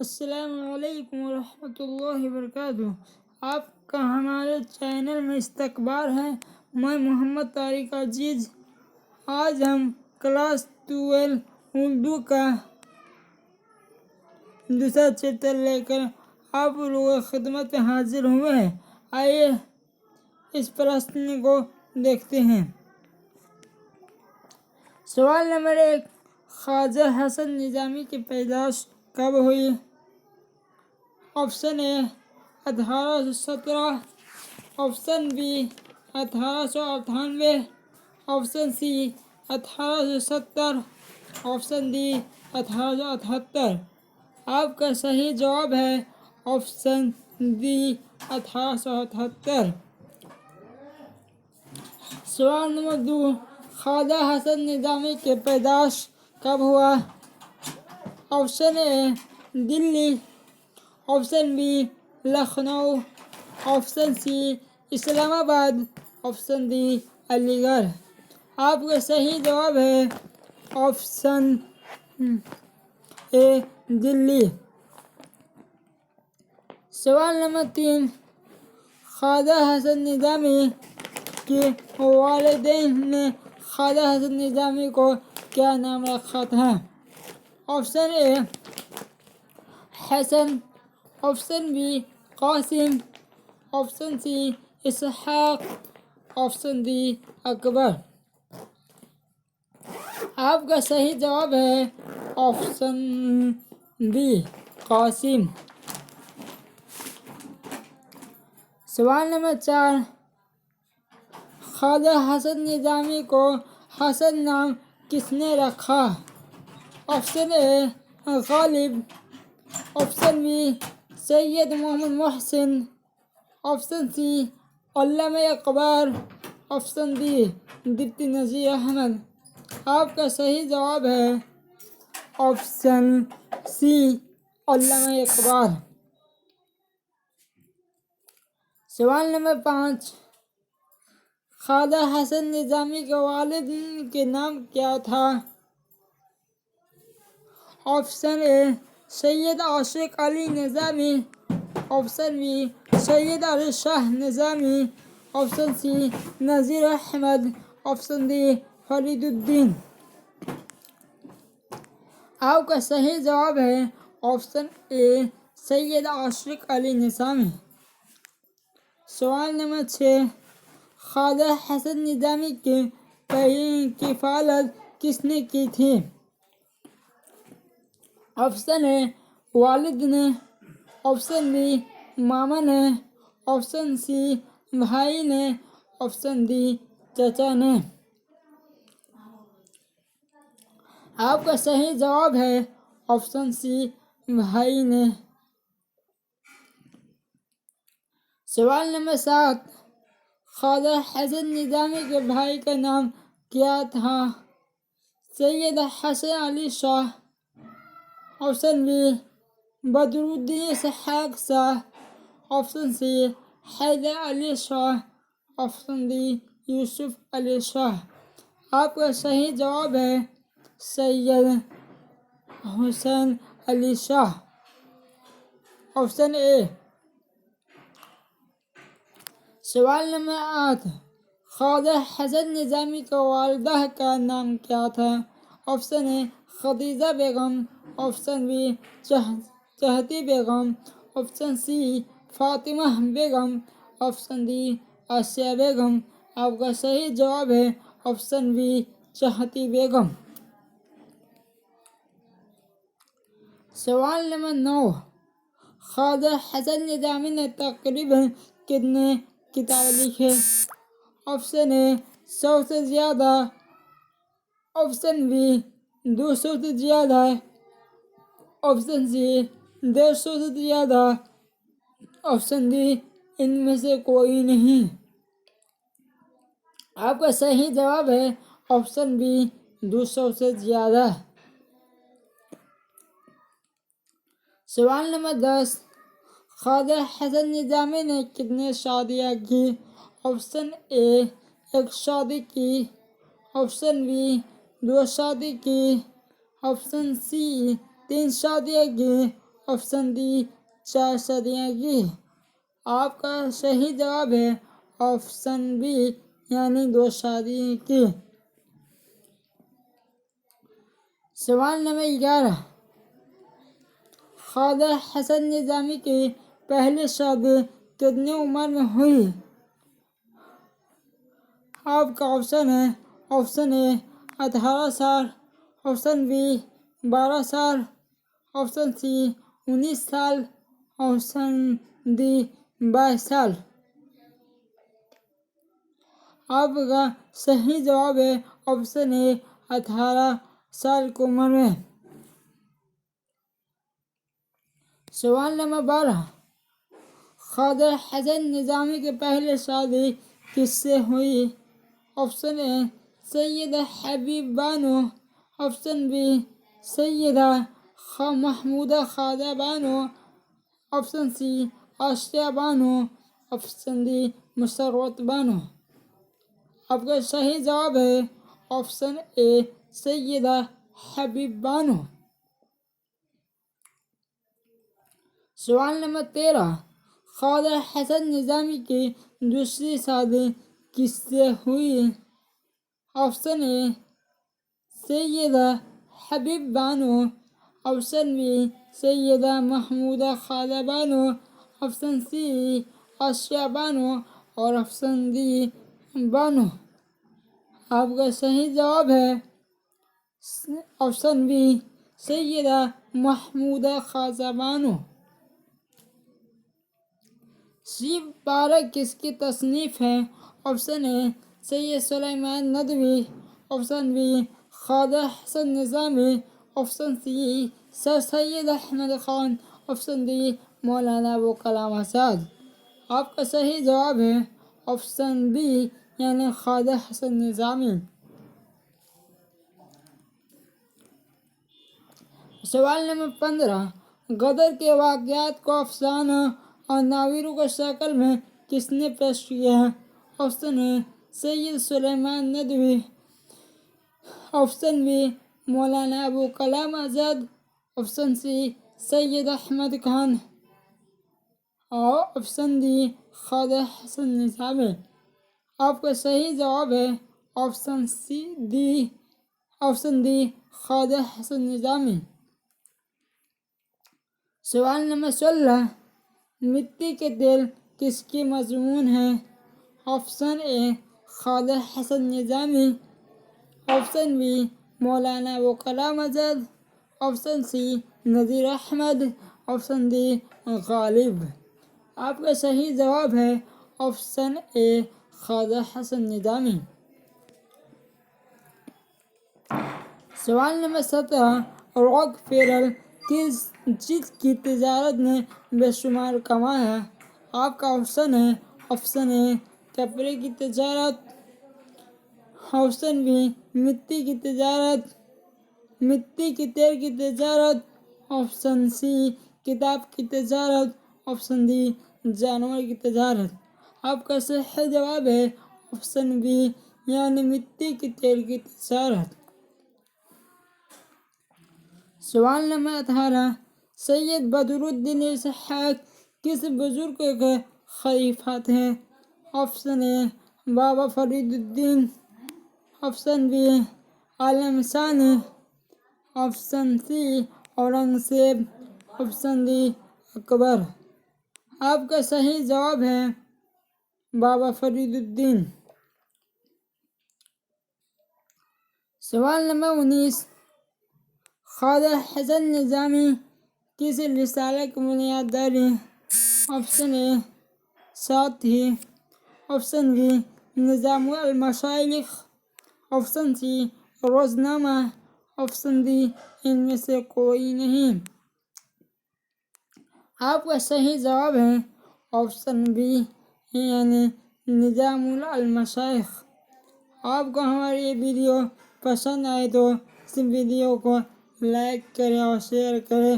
السلام علیکم ورحمۃ اللہ وبرکاتہ۔ آپ کا ہمارے چینل میں استقبال ہے۔ میں محمد طارق عزیز۔ آج ہم کلاس 12 اردو کا دوسرا چیپٹر لے کر آپ لوگوں کی خدمت میں حاضر ہوئے ہیں۔ آئیے اس پرشن کو دیکھتے ہیں۔ سوال نمبر 1، خواجہ حسن نظامی کی پیدائش کب ہوئی؟ Option A 1817، option B 1898، option C 1870، option D 1878۔ آپ کا صحیح جواب ہے آپشن ڈی 1878۔ سوال نمبر 2، خواجہ حسن نظامی کی پیدائش کب ہوا؟ Option A Delhi, option B Lucknow, option C Islamabad, option D علی گڑھ۔ آپ کا صحیح جواب ہے آپشن اے دلی۔ سوال نمبر 3، خواجہ حسن نظامی کے والدین نے خواجہ حسن نظامی کو کیا نام رکھا تھا؟ Option A Hasan, option B Qasim, option C Ishaq, option D Akbar. آپ کا صحیح جواب ہے آپشن بی قاسم۔ سوال نمبر 4، خواجہ حسن نظامی کو حسن نام کس نے رکھا؟ Option A Ghalib, option B Syed Muhammad Mohsin, option C Allama Iqbal, option D deputy Nazir Ahmad. آپ کا صحیح جواب ہے آپشن سی علامہ اقبال۔ سوال نمبر 5، خواجہ حسن نظامی کے والد کے نام کیا تھا؟ Option A Syed Ashiq Ali Nizami, option B Syed Ali Shah Nizami, option C Nazir Ahmad, option D Fariduddin. آپ کا صحیح جواب ہے آپشن اے سید عاشق علی نظامی۔ سوال نمبر 6، خواجہ حسن نظامی کی کفالت کس نے کی تھی؟ آپشن اے والد نے، آپشن بی ماما نے، آپشن سی بھائی نے، آپشن ڈی چچا نے۔ آپ کا صحیح جواب ہے آپشن سی بھائی نے۔ سوال نمبر 7، خواجہ حسن نظامی کے بھائی کا نام کیا تھا؟ سید حسن علی شاہ، آپشن بی بدر الدین اسحاق شاہ، option C Haider Ali Shah, option D یوسف علی شاہ۔ آپ کا صحیح جواب ہے سید حسین علی شاہ، آپشن اے۔ سوال نمبر 8، خواجہ حسن نظامی کی والدہ کا نام کیا تھا؟ آپشن اے خدیجہ بیگم، آپشن بی چہتی بیگم، آپشن سی فاطمہ بیگم، آپشن ڈی آسیہ بیگم۔ آپ کا صحیح جواب ہے آپشن بی چہتی بیگم۔ سوال نمبر 9، خواجہ حسن نظامی نے تقریباً کتنے کتابیں لکھی؟ آپشن اے 100 سے زیادہ، آپشن بی 200 سے زیادہ، آپشن سی 150 سے زیادہ، آپشن ڈی ان میں سے کوئی نہیں۔ آپ کا صحیح جواب ہے آپشن بی 200 سے زیادہ۔ سوال نمبر 10، خواجہ حسن نظامی نے کتنی شادیاں کی؟ آپشن اے 1 شادی کی، آپشن بی 2 شادی کی، آپشن سی 3 شادیاں کی، آپشن ڈی 4 صدیاں کی۔ آپ کا صحیح جواب ہے آپشن بی یعنی 2 صدی کی۔ سوال نمبر 11، خواجہ حسن نظامی کی پہلی شادی کتنی عمر میں ہوئی؟ آپ کا آپشن ہے آپشن اے 18 سال، آپشن بی 12 سال، آپشن سی 19 سال، آپشن ڈی 22 سال۔ آپ کا صحیح جواب ہے آپشن اے 18 سال کی عمر میں۔ سوال نمبر 12، خواجہ حسن نظامی کی پہلی شادی کس سے ہوئی؟ Option A Syeda Habib Bano, option B Syeda Mahmooda Khwaja Bano, option C Asiya Bano, option D Musarrat Bano. آپ کا صحیح جواب ہے آپشن اے سیدہ حبیب بانو۔ سوال نمبر 13، خواجہ حسن نظامی کی دوسری شادی کس سے ہوئی؟ Option A Syeda Habib Bano, option B Syeda Mahmooda Khwaja Bano, option C Asiya Bano اور آپشن ڈی بانو۔ آپ کا صحیح جواب ہے آپشن بی سیدہ محمودہ خواجہ بانو۔ سیب بارہ کس کی تصنیف ہے؟ Option A Syed Sulaiman Nadvi, option B Khwaja Hasan Nizami, option C sir Syed Ahmad Khan, option D مولانا ابوالکلام آزاد۔ آپ کا صحیح جواب ہے آپشن بی یعنی خواجہ حسن نظامی۔ سوال نمبر 15، غدر کے واقعات کو افسانہ اور ناولوں کی شکل میں کس نے پیش کیا؟ Option A Syed Sulaiman Nadvi, option B Maulana Abul Kalam Azad, option سی سید احمد خان اور آپشن ڈی خواجہ حسن نظامی۔ آپ کا صحیح جواب ہے آپشن ڈی خواجہ حسن نظامی۔ سوال نمبر 16، مٹی کے تیل کس کی مضمون ہے؟ Option A Khwaja Hasan Nizami, option B Maulana Abul Kalam Azad, option C Nazir Ahmad, option D Ghalib. آپ کا صحیح جواب ہے آپشن اے خواجہ حسن نظامی۔ سوال نمبر 17، راک فیلر کس چیز کی تجارت نے بے شمار کمایا؟ آپ کا آپشن ہے آپشن اے کپڑے کی تجارت، آپشن بی مٹی کی تجارت، مٹی کے تیل کی تجارت، آپشن سی کتاب کی تجارت، آپشن ڈی جانور کی تجارت۔ آپ کا صحیح جواب ہے آپشن بی یعنی مٹی کے تیل کی تجارت۔ سوال نمبر 18، سید بدر الدین اسحاق کس بزرگ کے خلیفہ تھے؟ آپشن اے بابا فرید الدین، option B Alam Sani, option C Aurangzeb, option D Akbar. آپ کا صحیح جواب ہے بابا فرید الدین۔ سوال نمبر 19، خواجہ حسن نظامی کس رسالے کی بنیاد ڈالی؟ آپشن اے ساطحی، آپشن بی نظام المشائخ، آپشن سی روزنامہ، آپشن ڈی ان میں سے کوئی نہیں۔ آپ کا صحیح جواب ہے آپشن بی یعنی نظام المشائخ۔ آپ کو ہماری یہ ویڈیو پسند آئے تو اس ویڈیو کو لائک کریں اور شیئر کریں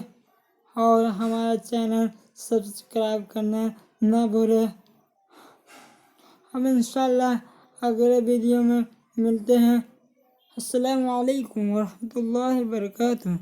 اور ہمارا چینل سبسکرائب کرنا نہ بھولیں۔ ہم انشاءاللہ اگلے ویڈیو میں ملتے ہیں۔ السلام علیکم ورحمۃ اللہ وبرکاتہ۔